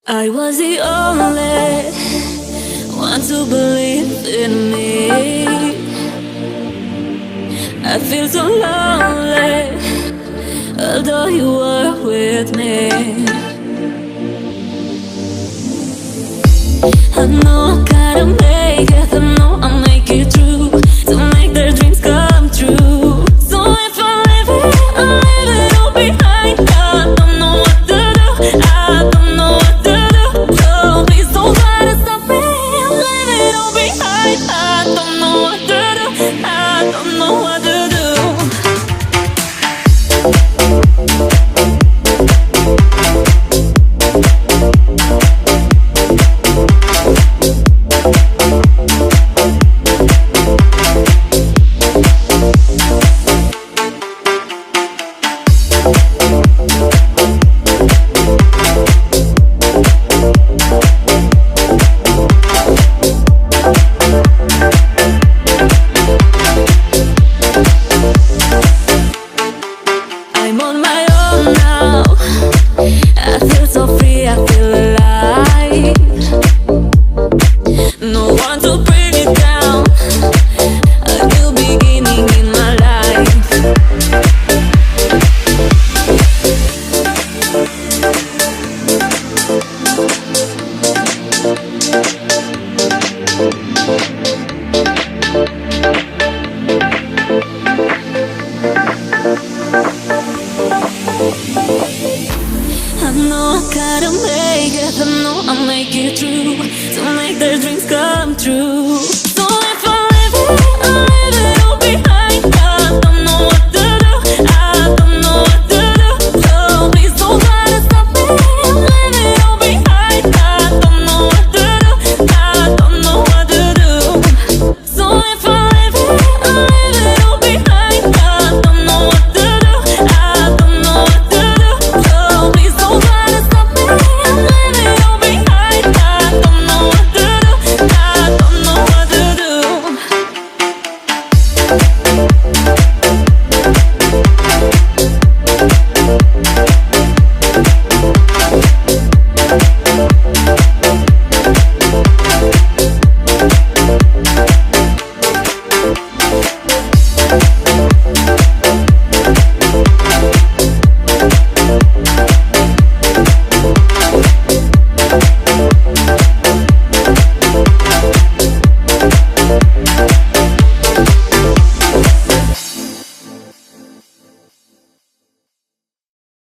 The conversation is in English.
I was the only one to believe in me. I feel so lonely, although you were with me. I know I gotta make it, I know I'll make it through, to make their dreams come true. So if I leave it, I'll leave it all behind. I don't know what to do, I don't know what to do. So please don't try to stop me, I'll leave it all behind. I don't know what to do, I don't know what to do. I'm on my own now, I feel so free, I feel alive. No one to bring it down, a new beginning in my life. I know I gotta make it, I know I'll make it through, to make their dreams come true.